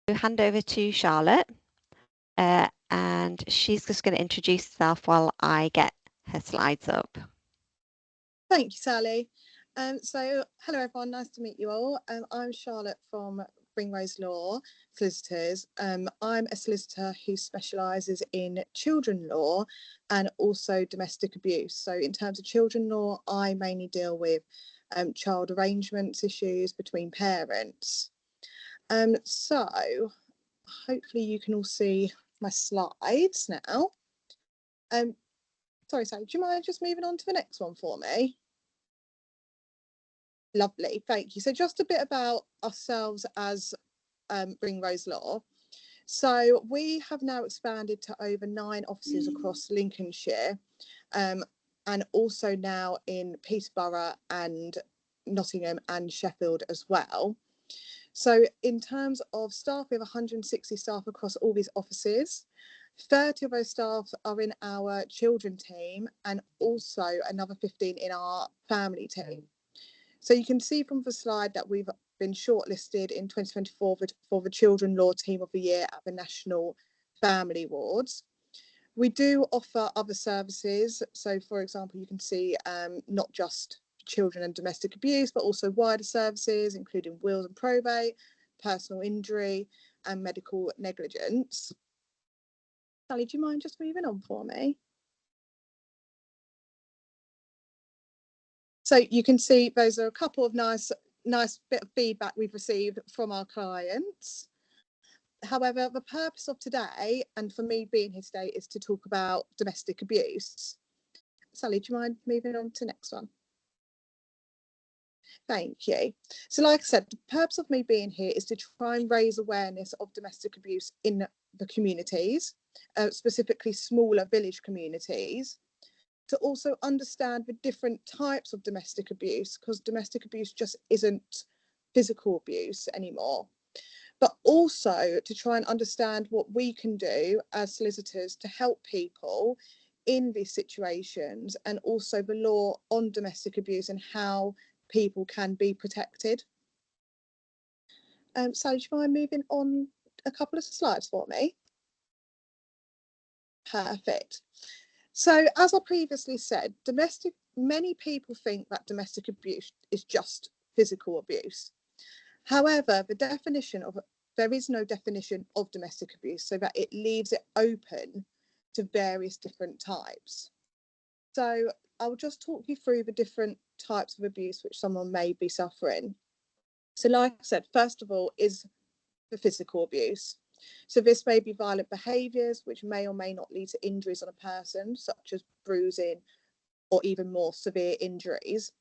Hand over to Charlotte, and she's just going to introduce herself while I get her slides up. Thank you, Sally. So, hello everyone, nice to meet you all. I'm Charlotte from Ringrose Law Solicitors. I'm a solicitor who specialises in children law and also domestic abuse. So in terms of children law, I mainly deal with child arrangements issues between parents. So hopefully you can all see my slides now. Sorry, Sally, do you mind just moving on to the next one for me? Lovely, thank you. So just a bit about ourselves as Ringrose Law. So we have now expanded to over 9 offices across Lincolnshire, and also now in Peterborough and Nottingham and Sheffield as well. So in terms of staff, we have 160 staff across all these offices. 30 of those staff are in our children team and also another 15 in our family team. So you can see from the slide that we've been shortlisted in 2024 for the Children Law Team of the Year at the National Family Awards. We do offer other services. So, for example, you can see not just children and domestic abuse, but also wider services, including wills and probate, personal injury, and medical negligence. Sally, do you mind just moving on for me? So you can see those are a couple of nice bit of feedback we've received from our clients. However, the purpose of today, and for me being here today, is to talk about domestic abuse. Sally, do you mind moving on to the next one? Thank you. So like I said, the purpose of me being here is to try and raise awareness of domestic abuse in the communities, specifically smaller village communities, to also understand the different types of domestic abuse, because domestic abuse just isn't physical abuse anymore, but also to try and understand what we can do as solicitors to help people in these situations, and also the law on domestic abuse and how people can be protected. Sally, do you mind moving on a couple of slides for me? Perfect. So, as I previously said, many people think that domestic abuse is just physical abuse. However, there is no definition of domestic abuse, so that it leaves it open to various different types. So I'll just talk you through the different types of abuse which someone may be suffering. So like I said, first of all is the physical abuse. So this may be violent behaviours which may or may not lead to injuries on a person, such as bruising or even more severe injuries.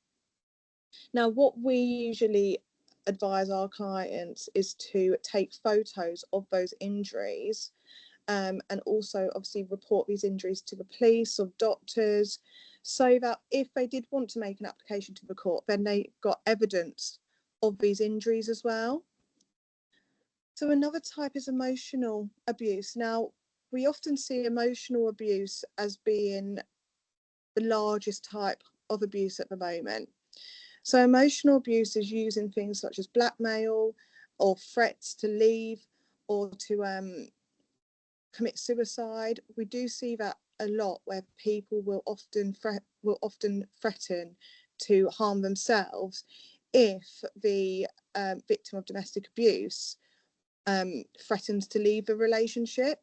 Now, what we usually advise our clients is to take photos of those injuries, and also obviously report these injuries to the police or doctors, so that if they did want to make an application to the court, then they got evidence of these injuries as well. So another type is emotional abuse. Now, we often see emotional abuse as being the largest type of abuse at the moment. So emotional abuse is using things such as blackmail or threats to leave or to commit suicide. We do see that a lot, where people will often threaten to harm themselves if the victim of domestic abuse threatens to leave the relationship.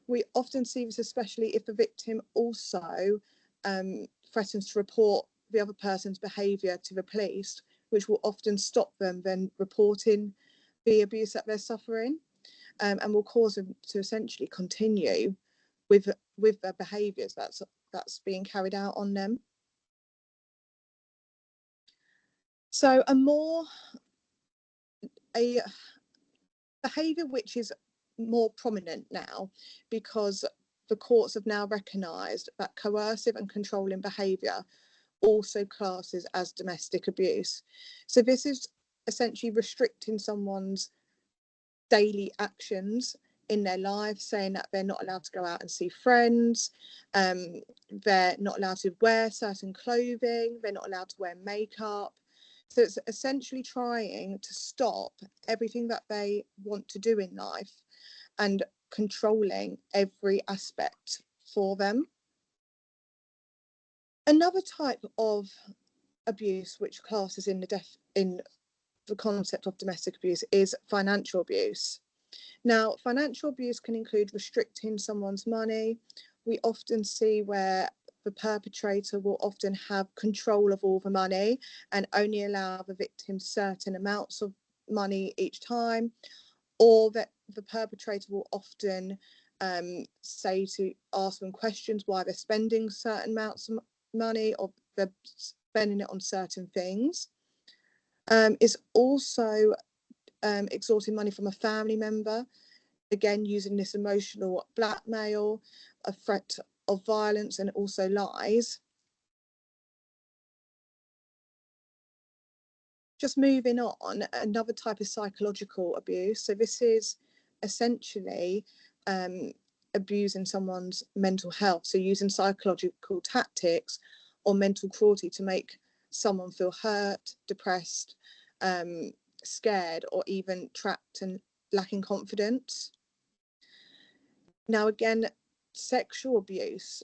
We often see this especially if the victim also threatens to report the other person's behaviour to the police, which will often stop them then reporting the abuse that they're suffering, and will cause them to essentially continue with their behaviours that's being carried out on them. So a behaviour which is more prominent now, because the courts have now recognised that coercive and controlling behaviour also classes as domestic abuse. So this is essentially restricting someone's daily actions in their lives, saying that they're not allowed to go out and see friends, they're not allowed to wear certain clothing, they're not allowed to wear makeup. So it's essentially trying to stop everything that they want to do in life and controlling every aspect for them. Another type of abuse which classes in the concept of domestic abuse is financial abuse. Now, financial abuse can include restricting someone's money. We often see where the perpetrator will often have control of all the money and only allow the victim certain amounts of money each time, or that the perpetrator will often ask them questions why they're spending certain amounts of money, or they're spending it on certain things. It's also extorting money from a family member, again using this emotional blackmail, a threat of violence, and also lies. Just moving on, another type of psychological abuse. So this is essentially abusing someone's mental health. So using psychological tactics or mental cruelty to make someone feel hurt, depressed, scared, or even trapped and lacking confidence. Now, again, sexual abuse.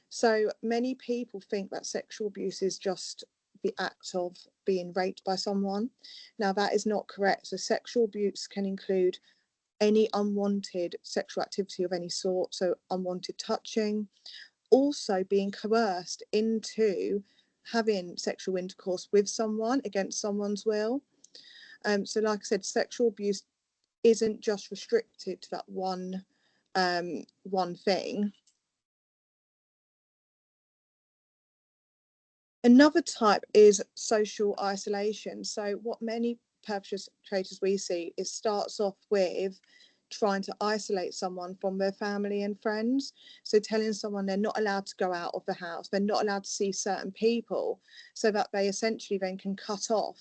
So many people think that sexual abuse is just the act of being raped by someone. Now, that is not correct. So sexual abuse can include any unwanted sexual activity of any sort, so unwanted touching, also being coerced into having sexual intercourse with someone against someone's will. So like I said, sexual abuse isn't just restricted to that one thing. Another type is social isolation. So what many perpetrators we see is starts off with trying to isolate someone from their family and friends. So telling someone they're not allowed to go out of the house, they're not allowed to see certain people, so that they essentially then can cut off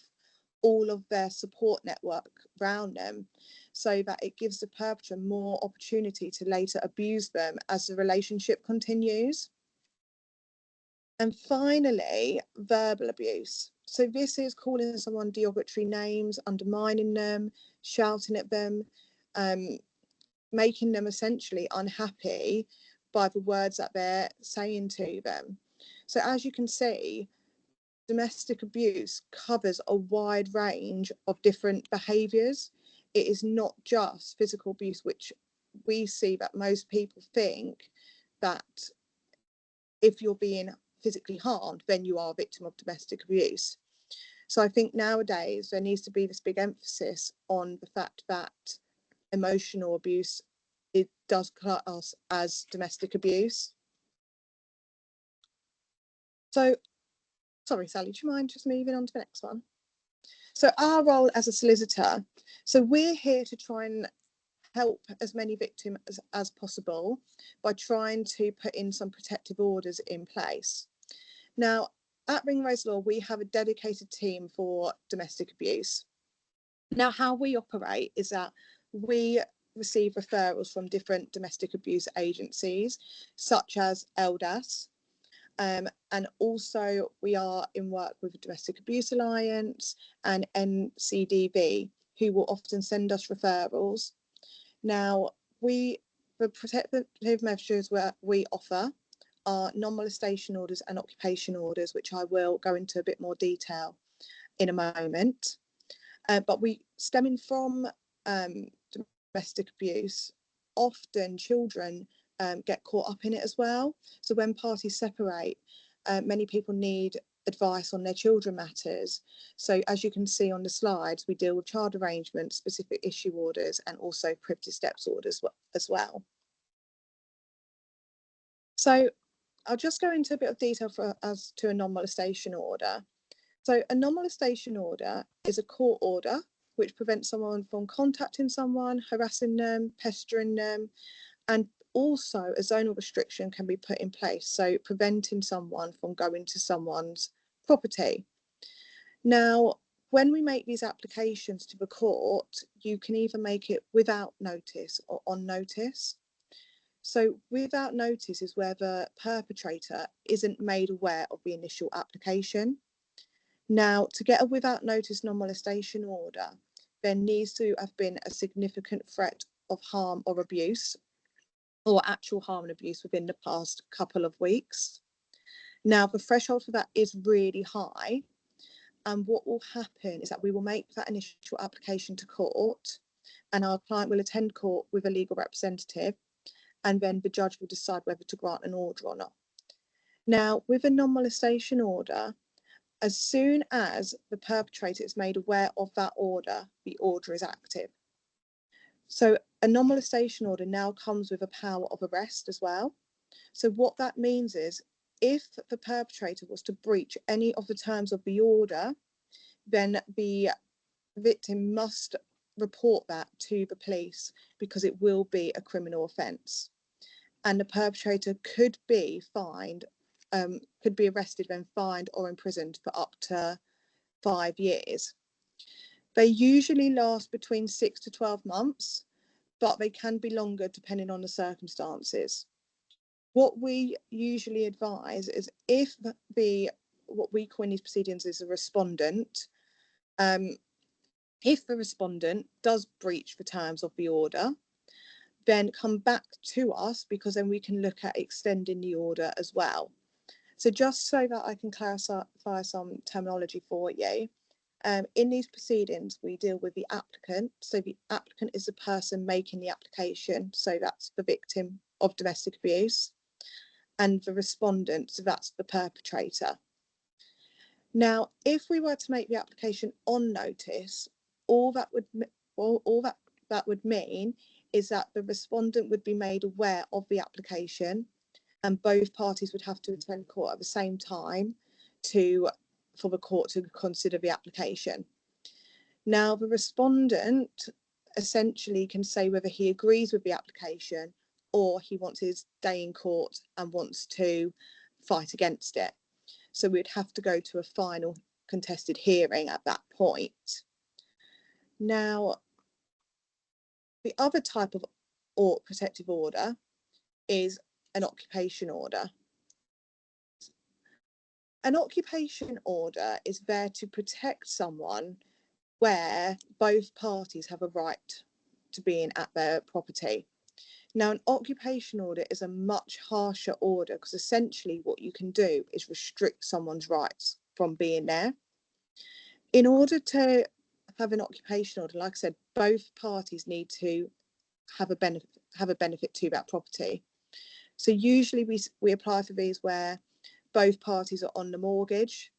all of their support network around them, so that it gives the perpetrator more opportunity to later abuse them as the relationship continues. And finally, verbal abuse. So this is calling someone derogatory names, undermining them, shouting at them, making them essentially unhappy by the words that they're saying to them. So as you can see, domestic abuse covers a wide range of different behaviours. It is not just physical abuse, which we see that most people think that if you're being physically harmed, then you are a victim of domestic abuse. So I think nowadays there needs to be this big emphasis on the fact that emotional abuse, it does class as domestic abuse. So, sorry, Sally, do you mind just moving on to the next one? So our role as a solicitor, so we're here to try and help as many victims as possible by trying to put in some protective orders in place. Now, at Ringrose Law, we have a dedicated team for domestic abuse. Now, how we operate is that we receive referrals from different domestic abuse agencies, such as LDAS, and also we are in work with the Domestic Abuse Alliance and NCDB, who will often send us referrals. Now, the protective measures we offer are non-molestation orders and occupation orders, which I will go into a bit more detail in a moment. But stemming from domestic abuse, often children get caught up in it as well. So when parties separate, many people need advice on their children matters. So as you can see on the slides, we deal with child arrangements, specific issue orders, and also privacy steps orders as well. So I'll just go into a bit of detail as to a non-molestation order. So a non-molestation order is a court order which prevents someone from contacting someone, harassing them, pestering them, and also a zonal restriction can be put in place, so preventing someone from going to someone's property. Now, when we make these applications to the court, you can either make it without notice or on notice. So without notice is where the perpetrator isn't made aware of the initial application. Now, to get a without notice non-molestation order, there needs to have been a significant threat of harm or abuse, or actual harm and abuse within the past couple of weeks. Now, the threshold for that is really high. And what will happen is that we will make that initial application to court, and our client will attend court with a legal representative, and then the judge will decide whether to grant an order or not. Now, with a non-molestation order, as soon as the perpetrator is made aware of that order, the order is active. So a non-molestation order now comes with a power of arrest as well. So what that means is, if the perpetrator was to breach any of the terms of the order, then the victim must report that to the police, because it will be a criminal offence. And the perpetrator could be fined, could be arrested, then fined or imprisoned for up to 5 years. They usually last between 6 to 12 months, but they can be longer depending on the circumstances. What we usually advise is, if what we call in these proceedings is a respondent, if the respondent does breach the terms of the order, then come back to us, because then we can look at extending the order as well. So just so that I can clarify some terminology for you, in these proceedings, we deal with the applicant. So the applicant is the person making the application, so that's the victim of domestic abuse, and the respondent, so that's the perpetrator. Now, if we were to make the application on notice, all that would mean is that the respondent would be made aware of the application, and both parties would have to attend court at the same time for the court to consider the application. Now, the respondent essentially can say whether he agrees with the application, or he wants his day in court and wants to fight against it. So we'd have to go to a final contested hearing at that point. Now, the other type of protective order is an occupation order. An occupation order is there to protect someone where both parties have a right to being at their property. Now, an occupation order is a much harsher order, because essentially what you can do is restrict someone's rights from being there. In order to have an occupation order, like I said, both parties need to have a benefit to that property. So usually we apply for these where both parties are on the mortgage,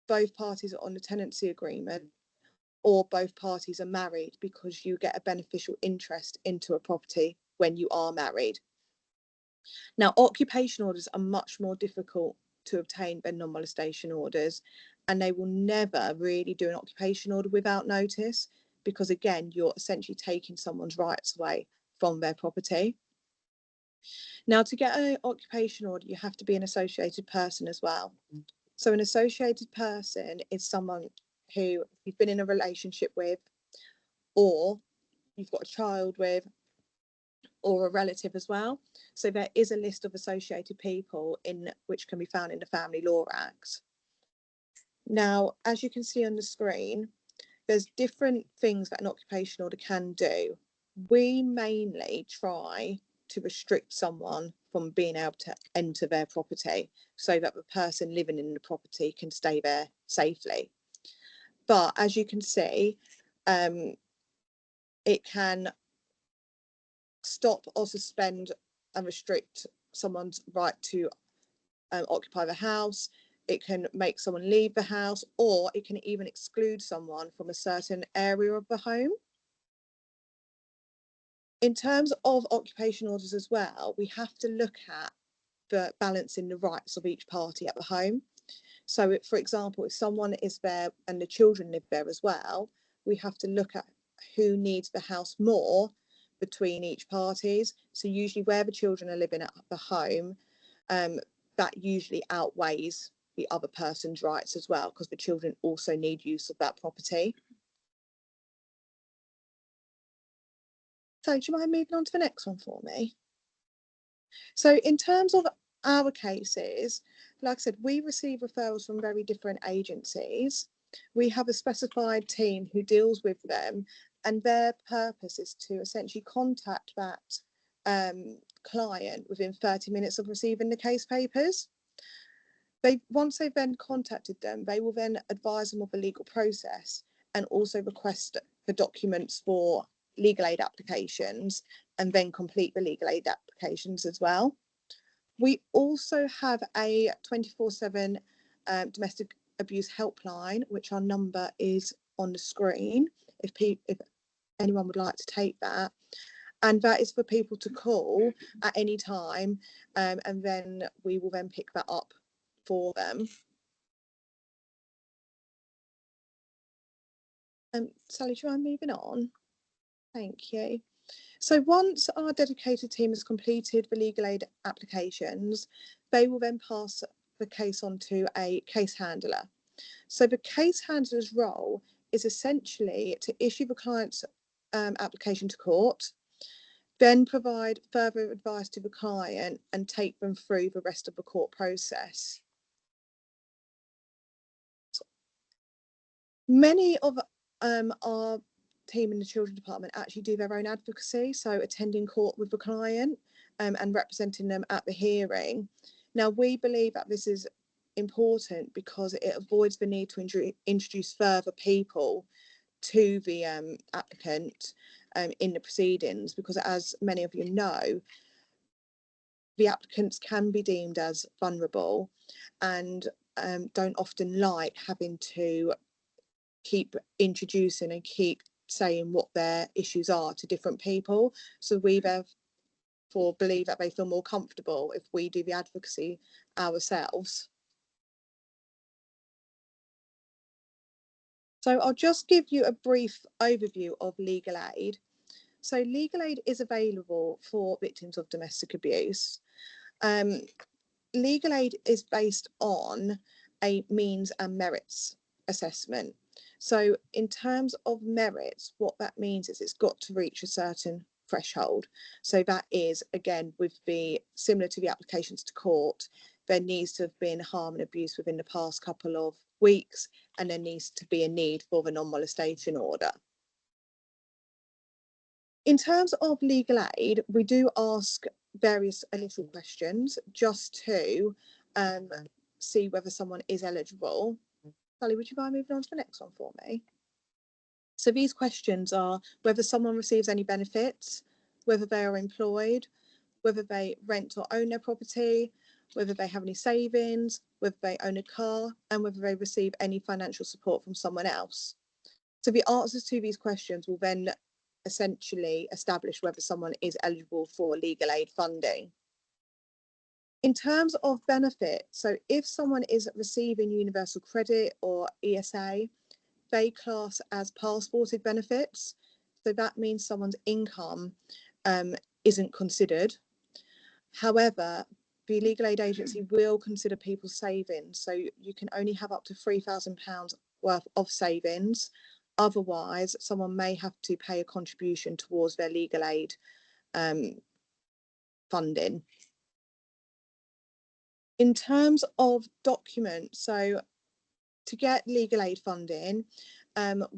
both parties are on the tenancy agreement, or both parties are married, because you get a beneficial interest into a property when you are married. Now, occupation orders are much more difficult to obtain than non-molestation orders, and they will never really do an occupation order without notice, because again, you're essentially taking someone's rights away from their property. Now, to get an occupation order, you have to be an associated person as well. So an associated person is someone who you've been in a relationship with, or you've got a child with, or a relative as well. So there is a list of associated people which can be found in the Family Law Act. Now, as you can see on the screen, there's different things that an occupation order can do. We mainly try to restrict someone from being able to enter their property, so that the person living in the property can stay there safely. But as you can see, it can stop or suspend and restrict someone's right to occupy the house. It can make someone leave the house, or it can even exclude someone from a certain area of the home. In terms of occupation orders as well, we have to look at the balancing the rights of each party at the home. So, for example, if someone is there and the children live there as well, we have to look at who needs the house more between each parties. So usually where the children are living at the home, that usually outweighs the other person's rights as well, because the children also need use of that property. So do you mind moving on to the next one for me? So in terms of our cases, like I said, we receive referrals from very different agencies. We have a specified team who deals with them, and their purpose is to essentially contact that client within 30 minutes of receiving the case papers. Once they've then contacted them, they will then advise them of the legal process and also request the documents for legal aid applications, and then complete the legal aid applications as well. We also have a 24/7 domestic abuse helpline, which our number is on the screen if anyone would like to take that. And that is for people to call at any time, and then we will then pick that up for them. Sally, do you mind moving on? Thank you. So once our dedicated team has completed the legal aid applications, they will then pass the case on to a case handler. So the case handler's role is essentially to issue the client's application to court, then provide further advice to the client and take them through the rest of the court process. Many of our team in the children department actually do their own advocacy, so attending court with the client and representing them at the hearing. Now, we believe that this is important because it avoids the need to introduce further people to the applicant in the proceedings, because as many of you know, the applicants can be deemed as vulnerable and don't often like having to keep introducing and keep saying what their issues are to different people. So we therefore believe that they feel more comfortable if we do the advocacy ourselves. So I'll just give you a brief overview of legal aid. So legal aid is available for victims of domestic abuse. Legal aid is based on a means and merits assessment. So in terms of merits, what that means is it's got to reach a certain threshold. So that is, again, similar to the applications to court, there needs to have been harm and abuse within the past couple of weeks, and there needs to be a need for the non-molestation order. In terms of legal aid, we do ask various initial questions just to see whether someone is eligible. Sally, would you mind moving on to the next one for me? So these questions are whether someone receives any benefits, whether they are employed, whether they rent or own their property, whether they have any savings, whether they own a car, and whether they receive any financial support from someone else. So the answers to these questions will then essentially establish whether someone is eligible for legal aid funding. In terms of benefit, so if someone is receiving universal credit or ESA, they class as passported benefits. So that means someone's income isn't considered. However, the legal aid agency will consider people's savings. So you can only have up to £3,000 worth of savings. Otherwise, someone may have to pay a contribution towards their legal aid funding. In terms of documents, so to get legal aid funding,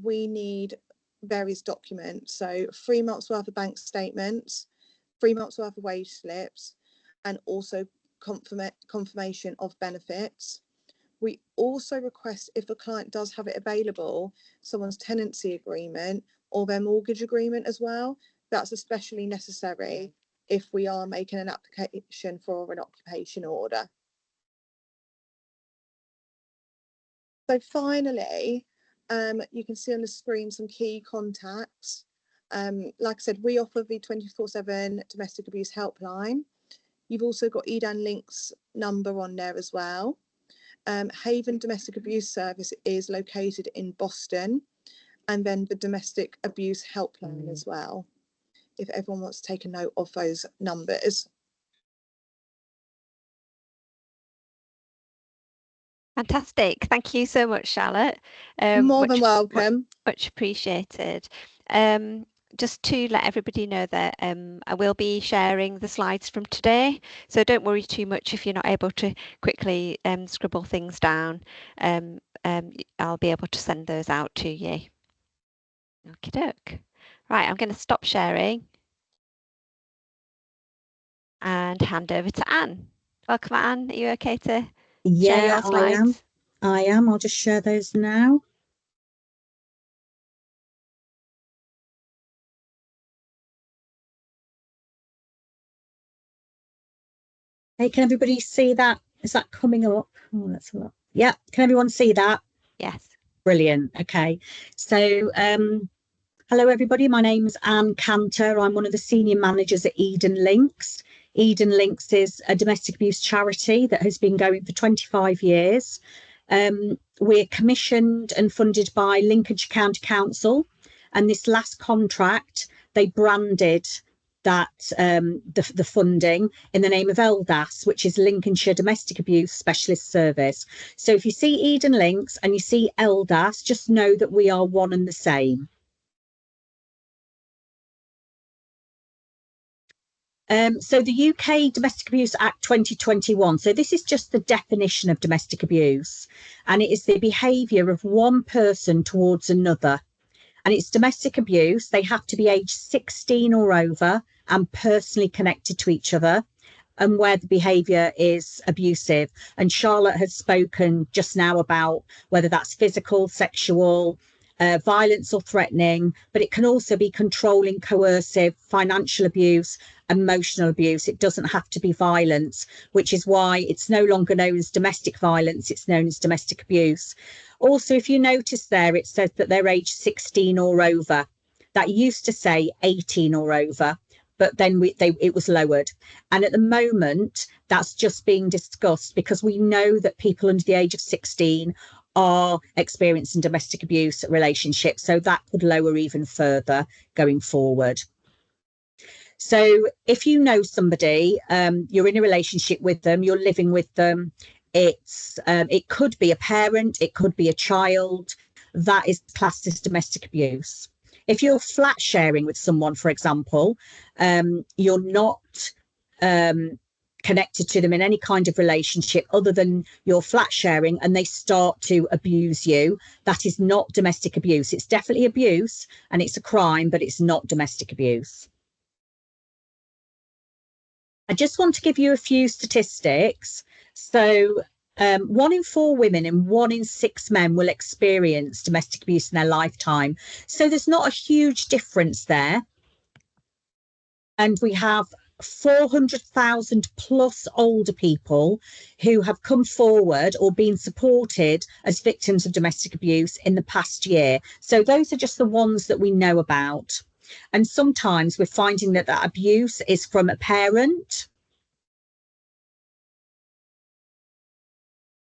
we need various documents. So 3 months worth of bank statements, 3 months worth of wage slips, and also confirmation of benefits. We also request, if a client does have it available, someone's tenancy agreement or their mortgage agreement as well. That's especially necessary if we are making an application for an occupation order. So finally, you can see on the screen some key contacts. Like I said, we offer the 24/7 domestic abuse helpline. You've also got Edan Link's number on there as well. Haven Domestic Abuse Service is located in Boston, and then the Domestic Abuse Helpline as well, if everyone wants to take a note of those numbers. Fantastic. Thank you so much, Charlotte. More than welcome. Much appreciated. just to let everybody know that I will be sharing the slides from today, so don't worry too much if you're not able to quickly scribble things down. I'll be able to send those out to you. Okie doke. Right, I'm going to stop sharing and hand over to Anne. Welcome, Anne. Are you okay to share your slides? I am. I'll just share those now. Hey, can everybody see that? Is that coming up? Oh, let's look. Yeah, can everyone see that? Yes. Brilliant. Okay. So, hello, everybody. My name's Anne Cantor. I'm one of the senior managers at Eden Links. Eden Links is a domestic abuse charity that has been going for 25 years. We're commissioned and funded by Lincolnshire County Council, and this last contract, they branded that the funding in the name of LDAS, which is Lincolnshire Domestic Abuse Specialist Service. So if you see Eden Links and you see LDAS, just know that we are one and the same. So the UK Domestic Abuse Act 2021. So this is just the definition of domestic abuse, and it is the behaviour of one person towards another. And it's domestic abuse. They have to be aged 16 or over and personally connected to each other, and where the behaviour is abusive. And Charlotte has spoken just now about whether that's physical, sexual, violence or threatening, but it can also be controlling, coercive, financial abuse, emotional abuse. It doesn't have to be violence, which is why it's no longer known as domestic violence, it's known as domestic abuse. Also, if you notice there, it says that they're aged 16 or over. That used to say 18 or over, but then it was lowered. And at the moment, that's just being discussed because we know that people under the age of 16 are experiencing domestic abuse relationships. So that could lower even further going forward. So if you know somebody, you're in a relationship with them, you're living with them, it could be a parent, it could be a child, that is classed as domestic abuse. If you're flat sharing with someone, for example, you're not connected to them in any kind of relationship other than your flat sharing, and they start to abuse you, that is not domestic abuse. It's definitely abuse and it's a crime, but it's not domestic abuse. I just want to give you a few statistics. So 1 in 4 women and 1 in 6 men will experience domestic abuse in their lifetime. So there's not a huge difference there. And we have 400,000 plus older people who have come forward or been supported as victims of domestic abuse in the past year. So those are just the ones that we know about. And sometimes we're finding that that abuse is from a parent.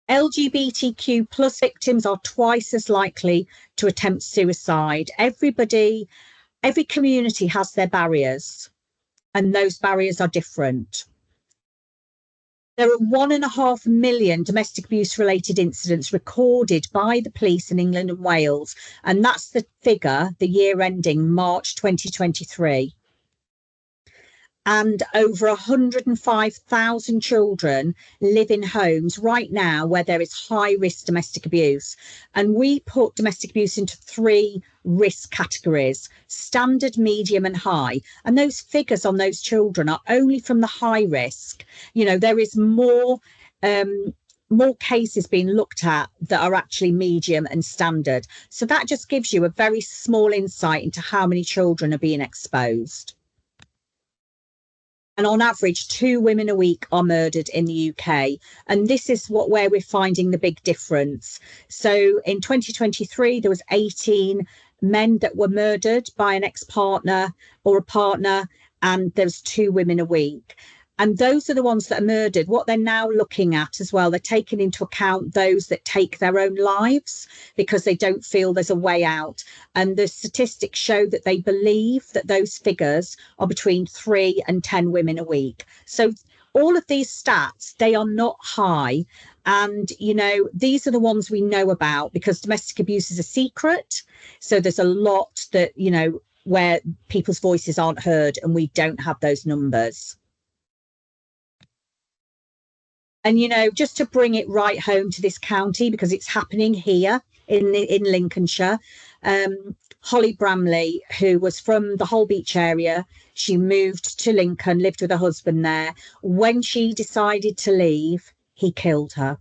LGBTQ plus victims are twice as likely to attempt suicide. Every community has their barriers, and those barriers are different. There are 1.5 million domestic abuse related incidents recorded by the police in England and Wales, and that's the figure, the year ending March 2023. And over 105,000 children live in homes right now where there is high risk domestic abuse. And we put domestic abuse into 3 risk categories: standard, medium and high. And those figures on those children are only from the high risk. You know, there is more cases being looked at that are actually medium and standard. So that just gives you a very small insight into how many children are being exposed. And on average, 2 women a week are murdered in the UK. And this is where we're finding the big difference. So in 2023, there was 18 men that were murdered by an ex-partner or a partner, and there's 2 women a week. And those are the ones that are murdered. What they're now looking at as well, they're taking into account those that take their own lives because they don't feel there's a way out. And the statistics show that they believe that those figures are between 3 and 10 women a week. So all of these stats, they are not high. And, you know, these are the ones we know about because domestic abuse is a secret. So there's a lot that, you know, where people's voices aren't heard and we don't have those numbers. And, you know, just to bring it right home to this county, because it's happening here in Lincolnshire, Holly Bramley, who was from the Holbeach area, she moved to Lincoln, lived with her husband there. When she decided to leave, he killed her.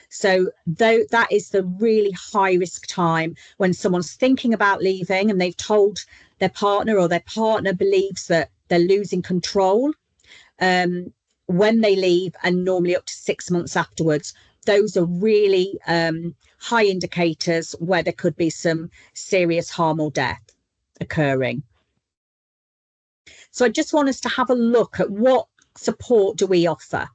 So though that is the really high risk time when someone's thinking about leaving and they've told their partner, or their partner believes that they're losing control, when they leave, and normally up to 6 months afterwards, those are really high indicators where there could be some serious harm or death occurring. So I just want us to have a look at what support do we offer.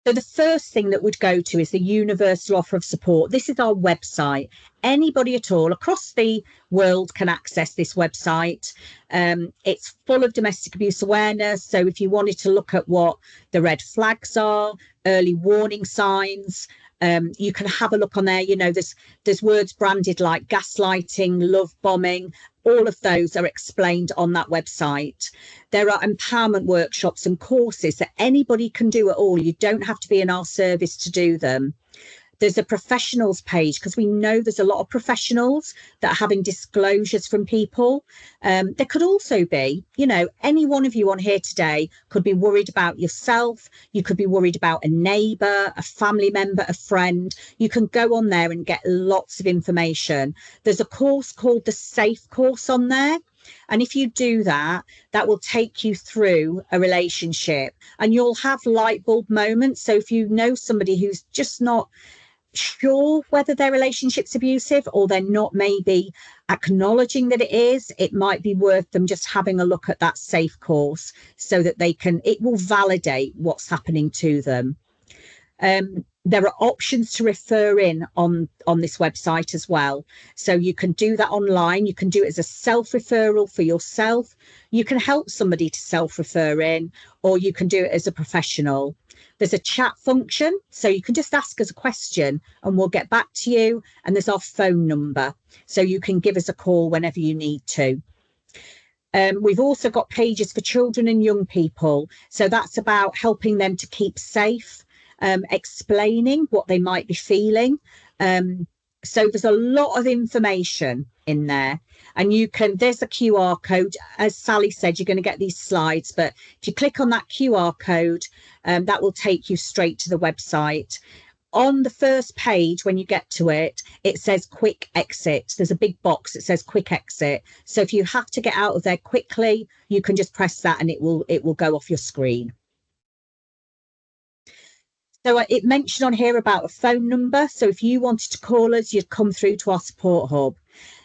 So the first thing that would go to is the universal offer of support. This is our website. Anybody at all across the world can access this website. It's full of domestic abuse awareness. So if you wanted to look at what the red flags are, early warning signs, you can have a look on there. You know, there's words branded like gaslighting, love bombing. All of those are explained on that website. There are empowerment workshops and courses that anybody can do at all. You don't have to be in our service to do them. There's a professionals page, because we know there's a lot of professionals that are having disclosures from people. There could also be, you know, any one of you on here today could be worried about yourself. You could be worried about a neighbour, a family member, a friend. You can go on there and get lots of information. There's a course called the SAFE course on there. And if you do that, that will take you through a relationship and you'll have light bulb moments. So if you know somebody who's just not sure whether their relationship's abusive, or they're not maybe acknowledging that it is, it might be worth them just having a look at that SAFE course so that it will validate what's happening to them. There are options to refer in on this website as well. So you can do that online. You can do it as a self-referral for yourself. You can help somebody to self-refer in, or you can do it as a professional. There's a chat function, so you can just ask us a question and we'll get back to you. And there's our phone number, so you can give us a call whenever you need to. We've also got pages for children and young people. So that's about helping them to keep safe, explaining what they might be feeling. So there's a lot of information in there, and there's a QR code. As Sally said, you're going to get these slides, but if you click on that QR code, that will take you straight to the website. On the first page, when you get to it, it says quick exit. There's a big box that says quick exit. So if you have to get out of there quickly, you can just press that and it will go off your screen. So it mentioned on here about a phone number. So if you wanted to call us, you'd come through to our support hub.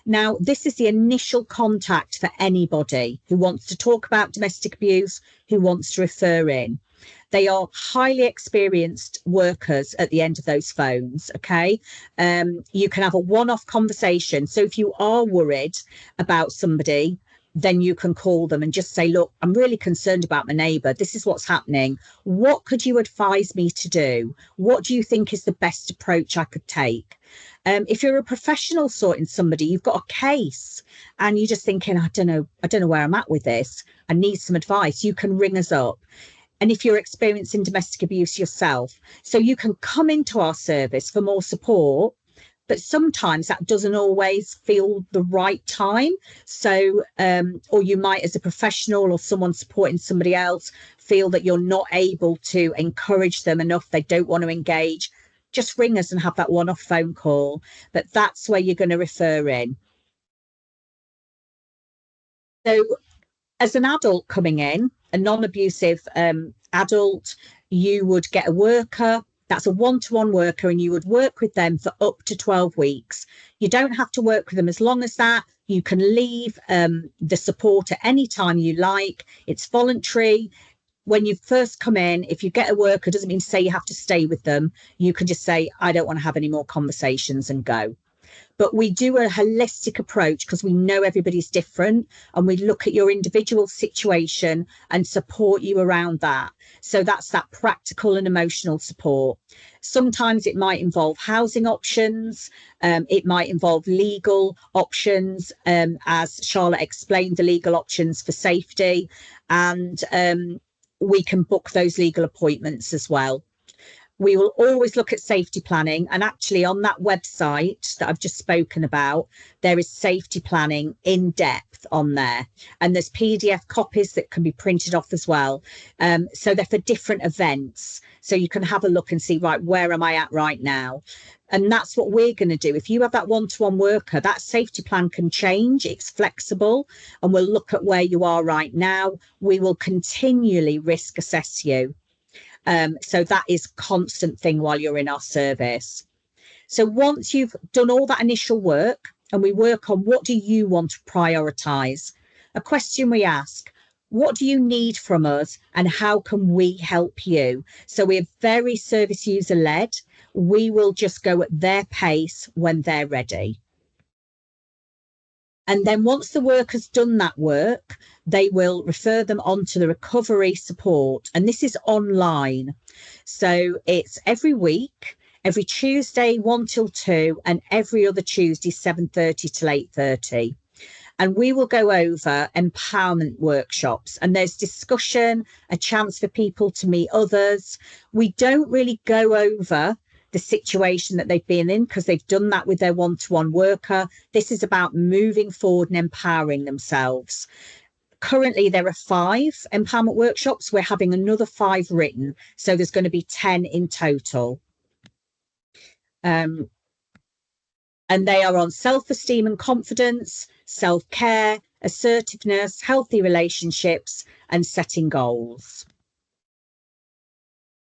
Now, this is the initial contact for anybody who wants to talk about domestic abuse, who wants to refer in. They are highly experienced workers at the end of those phones, okay? You can have a one-off conversation. So if you are worried about somebody, then you can call them and just say, look, I'm really concerned about my neighbour. This is what's happening. What could you advise me to do? What do you think is the best approach I could take? If you're a professional sorting somebody, you've got a case and you're just thinking, I don't know where I'm at with this. I need some advice. You can ring us up. And if you're experiencing domestic abuse yourself, so you can come into our service for more support. But sometimes that doesn't always feel the right time. So, or you might, as a professional or someone supporting somebody else, feel that you're not able to encourage them enough. They don't want to engage. Just ring us and have that one-off phone call. But that's where you're going to refer in. So as an adult coming in, a non-abusive adult, you would get a worker. That's a one-to-one worker, and you would work with them for up to 12 weeks. You don't have to work with them as long as that. You can leave the support at any time you like. It's voluntary. When you first come in, if you get a worker, it doesn't mean to say you have to stay with them. You can just say, I don't want to have any more conversations, and go. But we do a holistic approach because we know everybody's different, and we look at your individual situation and support you around that. So that's that practical and emotional support. Sometimes it might involve housing options. It might involve legal options, as Charlotte explained, the legal options for safety. And we can book those legal appointments as well. We will always look at safety planning, and actually on that website that I've just spoken about, there is safety planning in depth on there, and there's PDF copies that can be printed off as well. So they're for different events, so you can have a look and see, right, where am I at right now? And that's what we're going to do. If you have that one-to-one worker, that safety plan can change. It's flexible, and we'll look at where you are right now. We will continually risk assess you. So that is a constant thing while you're in our service. So once you've done all that initial work, and we work on what do you want to prioritise, a question we ask, what do you need from us and how can we help you? So we're very service user led. We will just go at their pace when they're ready. And then once the worker's done that work, they will refer them on to the recovery support. And this is online. So it's every week, every Tuesday, 1 till 2, and every other Tuesday, 7:30 till 8:30. And we will go over empowerment workshops, and there's discussion, a chance for people to meet others. We don't really go over the situation that they've been in because they've done that with their one-to-one worker. This is about moving forward and empowering themselves. Currently, there are 5 empowerment workshops. We're having another 5 written. So there's going to be 10 in total. And they are on self-esteem and confidence, self-care, assertiveness, healthy relationships, and setting goals.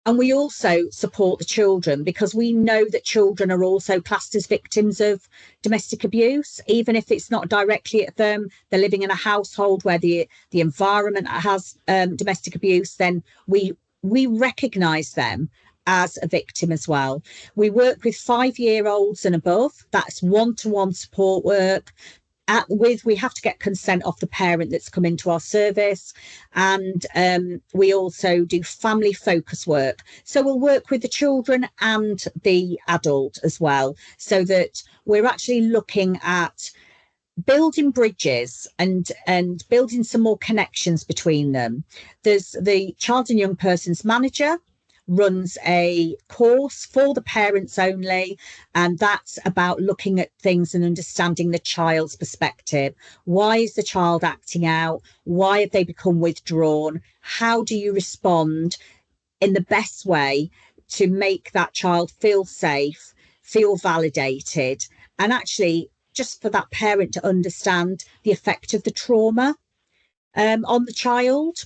And we also support the children because we know that children are also classed as victims of domestic abuse, even if it's not directly at them. They're living in a household where the environment has domestic abuse, then we recognise them as a victim as well. We work with 5-year-olds and above. That's one-to-one support work. We have to get consent off the parent that's come into our service, and we also do family focus work. So we'll work with the children and the adult as well, so that we're actually looking at building bridges and building some more connections between them. There's the child and young person's manager runs a course for the parents only, and that's about looking at things and understanding the child's perspective. Why is the child acting out? Why have they become withdrawn? How do you respond in the best way to make that child feel safe, feel validated, and actually just for that parent to understand the effect of the trauma on the child?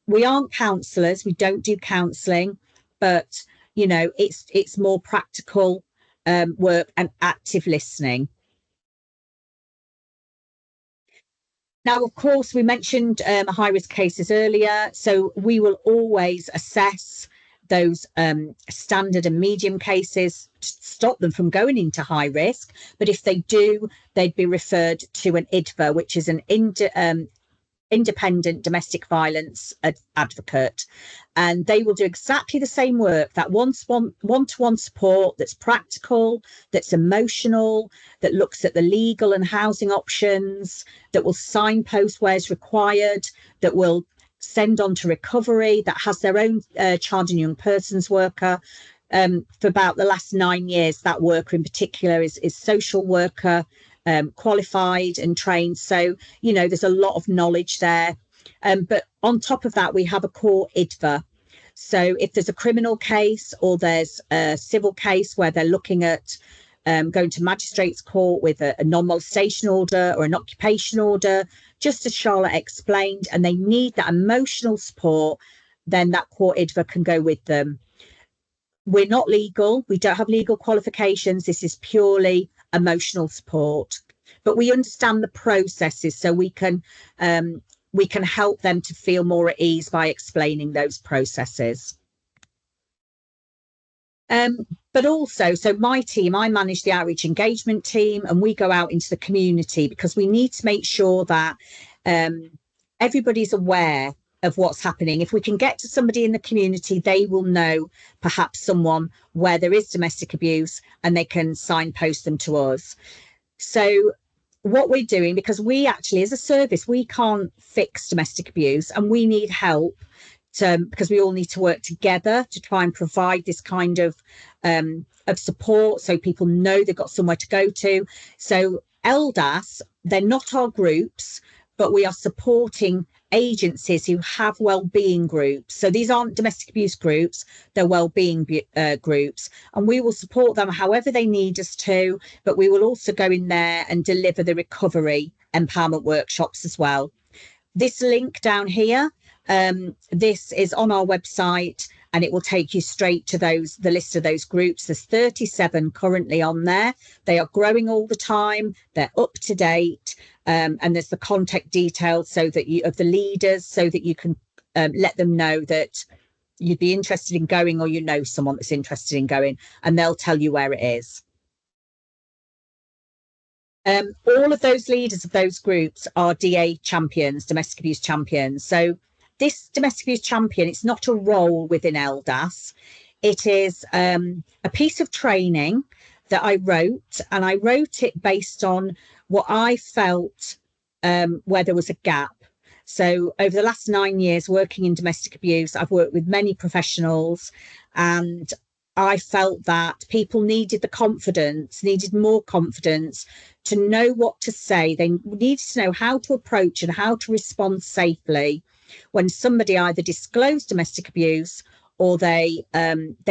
We aren't counsellors, we don't do counselling, but you know, it's more practical work and active listening. Now, of course, we mentioned high-risk cases earlier, so we will always assess those standard and medium cases to stop them from going into high risk. But if they do, they'd be referred to an IDVA, which is an independent domestic violence advocate, and they will do exactly the same work, that one-to-one support that's practical, that's emotional, that looks at the legal and housing options, that will signpost where's required, that will send on to recovery, that has their own child and young persons worker. For about the last 9 years, that worker in particular is social worker, qualified and trained. So, you know, there's a lot of knowledge there. But on top of that, we have a core IDVA. So if there's a criminal case or there's a civil case where they're looking at going to magistrates court with a non-molestation order or an occupation order, just as Charlotte explained, and they need that emotional support, then that core IDVA can go with them. We're not legal. We don't have legal qualifications. This is purely emotional support, but we understand the processes, so we can help them to feel more at ease by explaining those processes. but also, so my team, I manage the outreach engagement team, and we go out into the community because we need to make sure that everybody's aware of what's happening. If we can get to somebody in the community, they will know perhaps someone where there is domestic abuse, and they can signpost them to us. So what we're doing, because we actually, as a service, we can't fix domestic abuse, and we need help because we all need to work together to try and provide this kind of support, so people know they've got somewhere to go to. So LDAS, they're not our groups, but we are supporting agencies who have wellbeing groups. So these aren't domestic abuse groups, they're wellbeing groups, and we will support them however they need us to, but we will also go in there and deliver the recovery empowerment workshops as well. This link down here, this is on our website, and it will take you straight to the list of those groups. There's 37 currently on there. They are growing all the time. They're up to date. And there's the contact details of the leaders, so that you can let them know that you'd be interested in going, or you know someone that's interested in going, and they'll tell you where it is. All of those leaders of those groups are DA champions, domestic abuse champions. So this domestic abuse champion, it's not a role within LDAS. It is a piece of training that I wrote, and I wrote it based on what I felt where there was a gap. So over the last 9 years working in domestic abuse, I've worked with many professionals, and I felt that people needed more confidence to know what to say. They needed to know how to approach and how to respond safely when somebody either disclosed domestic abuse, or they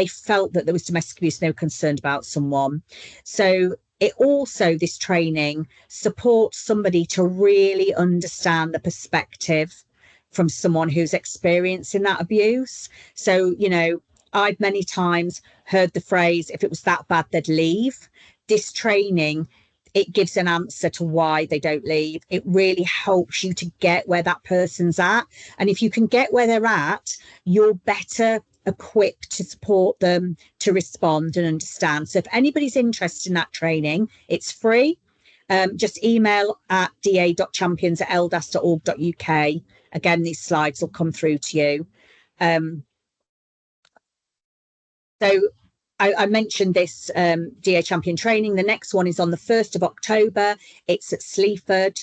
felt that there was domestic abuse and they were concerned about someone. So it also, this training supports somebody to really understand the perspective from someone who's experiencing that abuse. So, you know, I've many times heard the phrase, if it was that bad, they'd leave. This training, it gives an answer to why they don't leave. It really helps you to get where that person's at. And if you can get where they're at, you're better equipped to support them to respond and understand. So if anybody's interested in that training, it's free. Just email at da.champions@ldas.org.uk. Again, these slides will come through to you. So I mentioned this DA champion training. The next one is on the 1st of October. It's at Sleaford.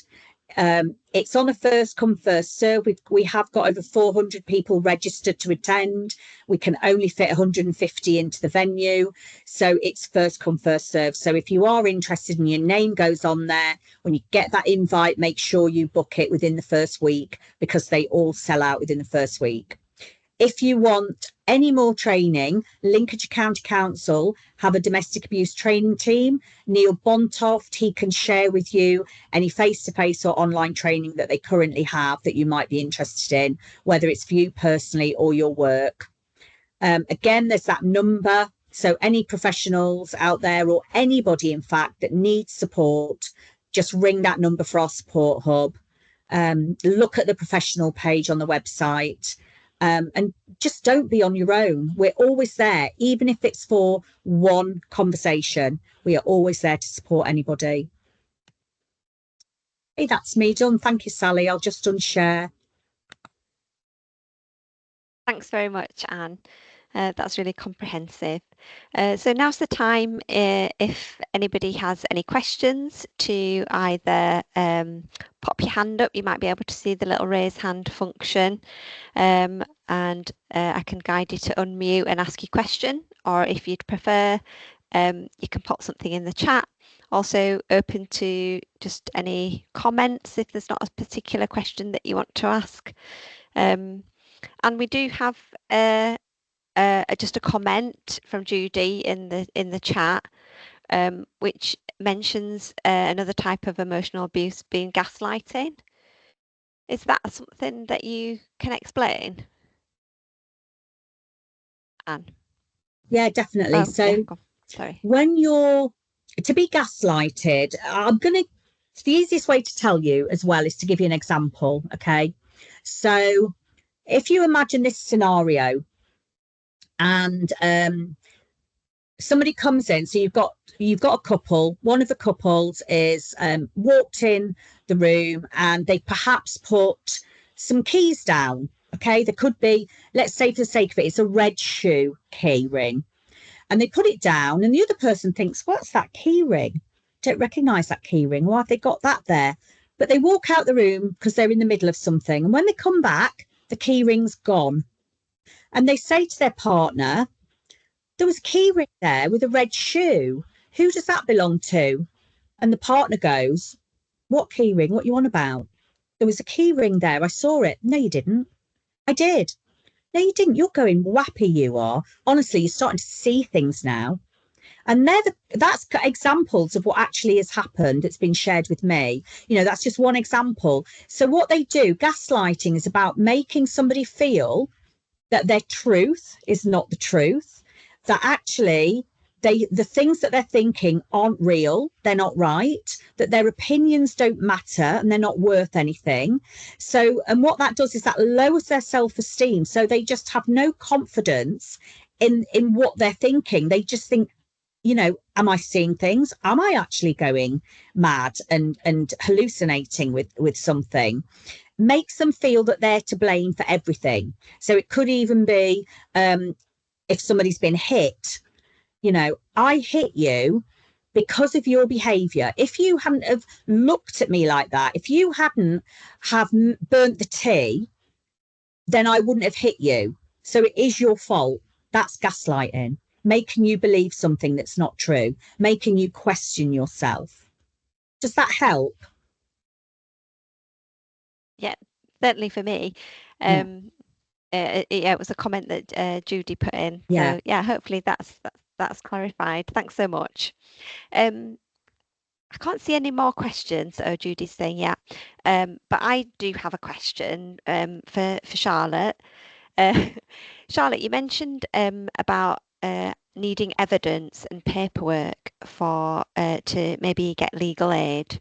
It's on a first come first serve. We have got over 400 people registered to attend. We can only fit 150 into the venue, so it's first come first serve. So if you are interested and your name goes on there, when you get that invite, make sure you book it within the first week, because they all sell out within the first week. If you want any more training, Lincolnshire County Council have a domestic abuse training team. Neil Bontoft, he can share with you any face-to-face or online training that they currently have that you might be interested in, whether it's for you personally or your work. Again, there's that number. So any professionals out there, or anybody, in fact, that needs support, just ring that number for our support hub. Look at the professional page on the website. And just don't be on your own. We're always there, even if it's for one conversation. We are always there to support anybody. Hey, that's me done. Thank you, Sally. I'll just unshare. Thanks very much, Anne. That's really comprehensive. So now's the time, if anybody has any questions, to either pop your hand up. You might be able to see the little raise hand function, and I can guide you to unmute and ask your question, or if you'd prefer, you can pop something in the chat. Also open to just any comments if there's not a particular question that you want to ask. And we do have just a comment from Judy in the chat, which mentions another type of emotional abuse being gaslighting. Is that something that you can explain, Anne? Yeah, definitely. Sorry. When you're to be gaslighted, the easiest way to tell you as well is to give you an example. Okay, so if you imagine this scenario, and somebody comes in, so you've got a couple, one of the couples is walked in the room and they perhaps put some keys down. Okay, there could be, let's say for the sake of it, it's a red shoe key ring, and they put it down and the other person thinks, what's that key ring? Don't recognize that key ring. Why have they got that there? But they walk out the room because they're in the middle of something, and when they come back, the key ring's gone, and they say to their partner, there was a key ring there with a red shoe. Who does that belong to? And the partner goes, what key ring? What are you on about? There was a key ring there. I saw it. No, you didn't. I did. No, you didn't. You're going wappy, you are. Honestly, you're starting to see things now. And that's examples of what actually has happened. It's been shared with me. That's just one example. So what they do, gaslighting, is about making somebody feel that their truth is not the truth, that actually the things that they're thinking aren't real, they're not right, that their opinions don't matter and they're not worth anything. So, and what that does is that lowers their self-esteem. So they just have no confidence in what they're thinking. They just think, am I seeing things? Am I actually going mad and hallucinating with something? Makes them feel that they're to blame for everything. So it could even be if somebody's been hit, I hit you because of your behavior. If you hadn't have looked at me like that, if you hadn't have burnt the tea, then I wouldn't have hit you. So it is your fault. That's gaslighting, making you believe something that's not true, making you question yourself. Does that help? Yeah, certainly for me. It was a comment that Judy put in. Yeah. So yeah, hopefully that's clarified. Thanks so much. I can't see any more questions. Oh, Judy's saying yeah. But I do have a question for Charlotte. Charlotte, you mentioned about needing evidence and paperwork for to maybe get legal aid.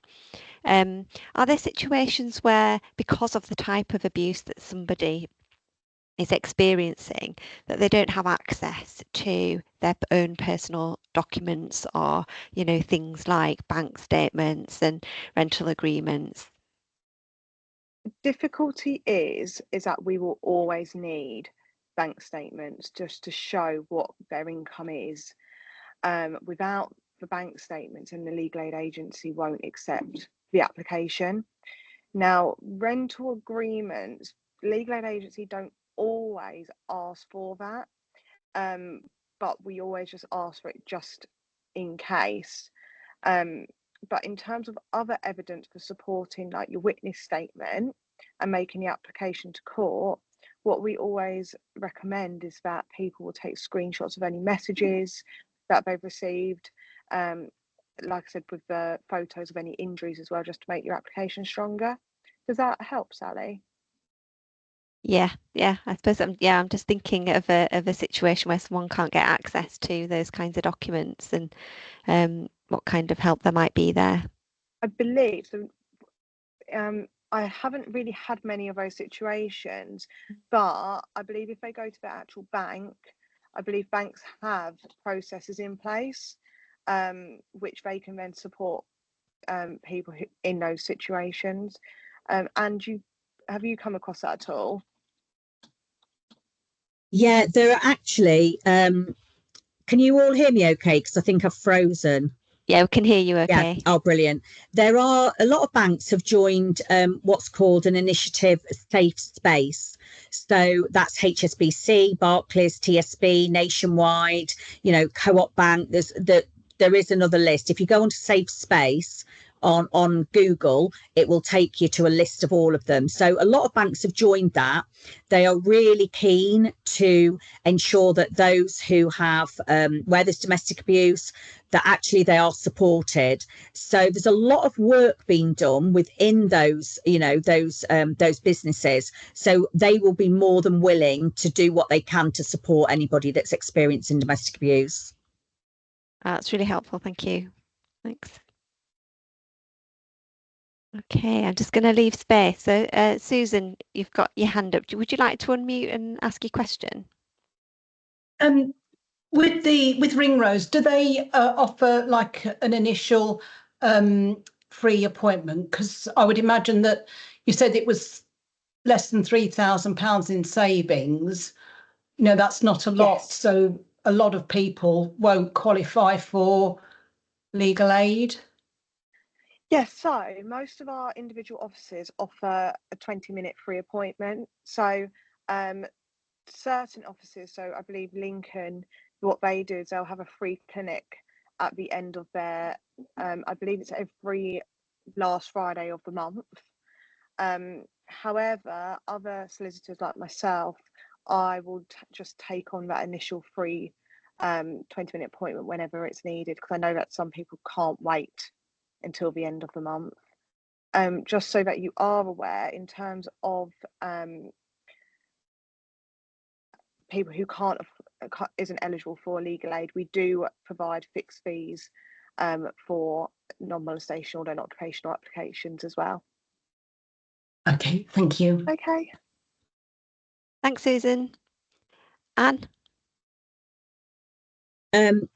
Are there situations where, because of the type of abuse that somebody is experiencing, that they don't have access to their own personal documents or, things like bank statements and rental agreements? Difficulty is that we will always need bank statements just to show what their income is. Without the bank statements, and the legal aid agency won't accept the application. Now, rental agreements, legal aid agency don't always ask for that, but we always just ask for it just in case. But in terms of other evidence for supporting, like your witness statement and making the application to court, what we always recommend is that people will take screenshots of any messages that they've received, like I said, with the photos of any injuries as well, just to make your application stronger. Does that help, Sally? Yeah, I suppose I'm just thinking of a situation where someone can't get access to those kinds of documents, and what kind of help there might be there. I believe so. I haven't really had many of those situations, but I believe if they go to the actual bank, I believe banks have processes in place, which they can then support people in those situations. And have you come across that at all? Yeah, there are actually. Can you all hear me okay? Because I think I've frozen. Yeah, we can hear you okay. Yeah. Oh, brilliant. There are a lot of banks have joined what's called an initiative Safe Space. So that's HSBC, Barclays, TSB, Nationwide, Co-op Bank. There is another list. If you go onto Safe Space on Google, it will take you to a list of all of them. So a lot of banks have joined that. They are really keen to ensure that those who have where there's domestic abuse, that actually they are supported. So there's a lot of work being done within those businesses. So they will be more than willing to do what they can to support anybody that's experiencing domestic abuse. That's really helpful. Thank you. Thanks. Okay, I'm just going to leave space. So, Susan, you've got your hand up. Would you like to unmute and ask your question? With Ringrose, do they offer like an initial free appointment? Because I would imagine that you said it was less than £3,000 in savings. That's not a lot. Yes. So a lot of people won't qualify for legal aid. Yes, so most of our individual offices offer a 20-minute free appointment. So certain offices, so I believe Lincoln, what they do is they'll have a free clinic at the end of their, I believe it's every last Friday of the month. However, other solicitors like myself, I will just take on that initial free 20-minute appointment whenever it's needed, because I know that some people can't wait until the end of the month. Just so that you are aware, in terms of people who isn't eligible for legal aid, we do provide fixed fees for non-molestation or non-occupational applications as well. Okay, thank you. Okay. Thanks, Susan. Anne?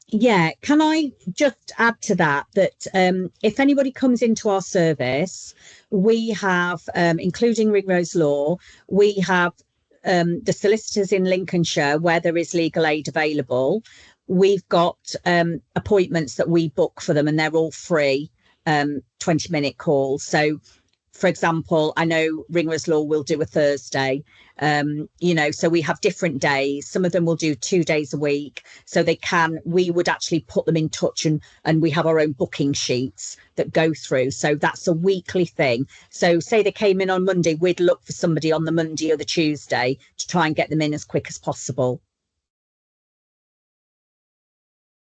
Yeah, can I just add to that if anybody comes into our service, we have, including Ringrose Law, we have the solicitors in Lincolnshire where there is legal aid available. We've got appointments that we book for them, and they're all free 20-minute calls. So, for example, I know Ringrose Law will do a Thursday. So we have different days. Some of them will do 2 days a week. So we would actually put them in touch, and we have our own booking sheets that go through. So that's a weekly thing. So say they came in on Monday, we'd look for somebody on the Monday or the Tuesday to try and get them in as quick as possible.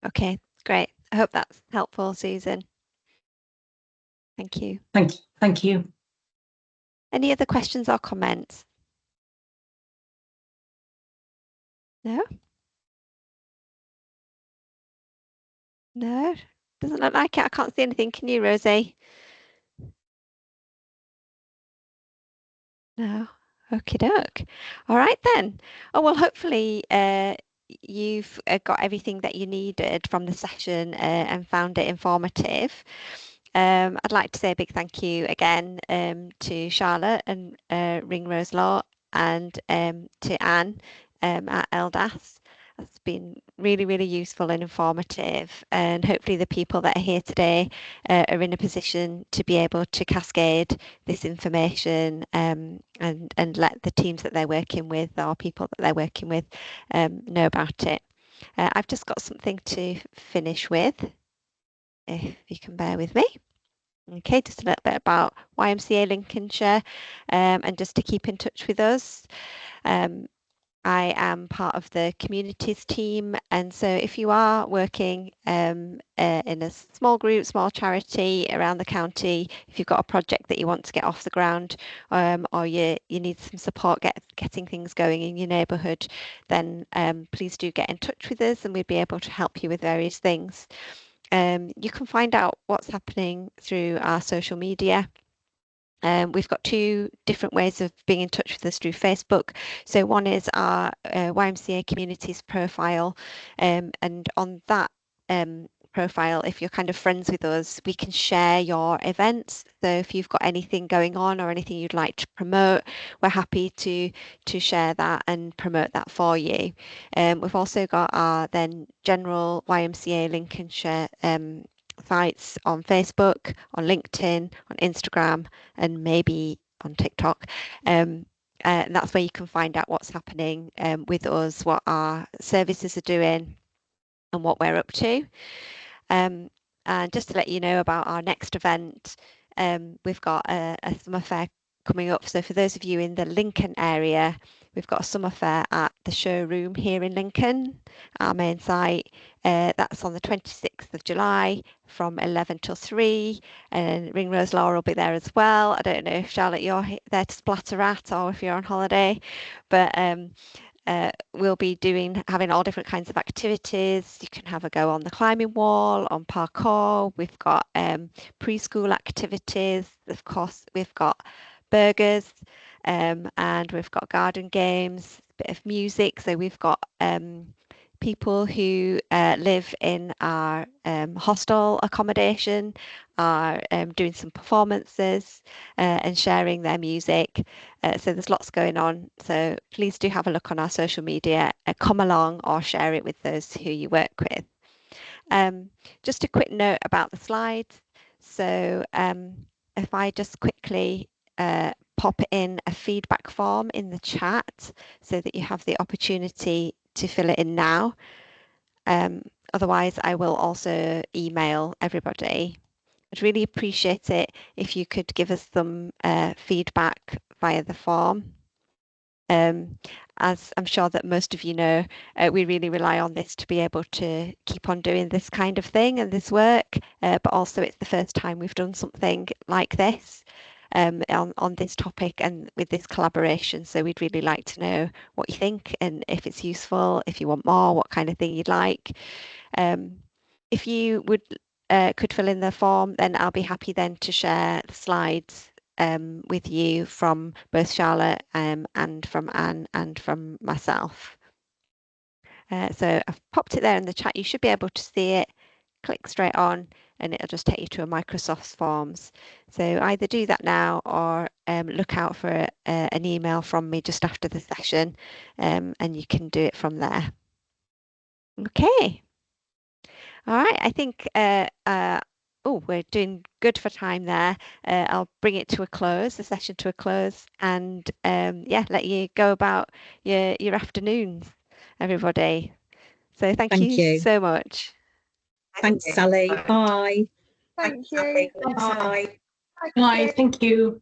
Okay, great. I hope that's helpful, Susan. Thank you. Thank you. Any other questions or comments? No? No? Doesn't look like it. I can't see anything. Can you, Rosie? No. Okie doke. All right then. Oh, well, hopefully you've got everything that you needed from the session and found it informative. I'd like to say a big thank you again to Charlotte and Ringrose Law, and to Anne at LDAS. It's been really, really useful and informative, and hopefully the people that are here today are in a position to be able to cascade this information and let the teams that they're working with, or people that they're working with, know about it. I've just got something to finish with, if you can bear with me. Okay, just a little bit about YMCA Lincolnshire, and just to keep in touch with us. I am part of the communities team, and so if you are working in a small group, small charity around the county, if you've got a project that you want to get off the ground, or you need some support getting things going in your neighbourhood, then please do get in touch with us, and we'd be able to help you with various things. You can find out what's happening through our social media. We've got 2 different ways of being in touch with us through Facebook. So one is our YMCA Communities profile, and on that profile, if you're kind of friends with us, we can share your events. So if you've got anything going on or anything you'd like to promote, we're happy to share that and promote that for you. We've also got our then general YMCA Lincolnshire sites on Facebook, on LinkedIn, on Instagram, and maybe on TikTok. And that's where you can find out what's happening with us, what our services are doing, and what we're up to. And just to let you know about our next event, we've got a summer fair coming up. So for those of you in the Lincoln area, we've got a summer fair at the showroom here in Lincoln, our main site. That's on the 26th of July from 11 till 3, and Ringrose Law will be there as well. I don't know if, Charlotte, you're there to splatter at, or if you're on holiday, but we'll be having all different kinds of activities. You can have a go on the climbing wall, on parkour. We've got preschool activities. Of course, we've got burgers, and we've got garden games, a bit of music. So we've got people who live in our hostel accommodation are doing some performances and sharing their music. So there's lots going on. So please do have a look on our social media, come along or share it with those who you work with. Just a quick note about the slides. So if I just quickly pop in a feedback form in the chat so that you have the opportunity to fill it in now. Otherwise, I will also email everybody. I'd really appreciate it if you could give us some feedback via the form. As I'm sure that most of you know, we really rely on this to be able to keep on doing this kind of thing and this work, but also it's the first time we've done something like this on this topic and with this collaboration. So we'd really like to know what you think and if it's useful, if you want more, what kind of thing you'd like. If you would could fill in the form, then I'll be happy then to share the slides with you from both Charlotte and from Anne and from myself. So I've popped it there in the chat. You should be able to see it. Click straight on and it'll just take you to a Microsoft Forms. So either do that now or look out for an email from me just after the session and you can do it from there. Okay. All right, I think oh, we're doing good for time there. I'll bring it to a close, the session to a close, and yeah, let you go about your afternoons, everybody. So thank you so much. Thanks, Sally. Bye. Thank you. Bye. Bye. Thank you.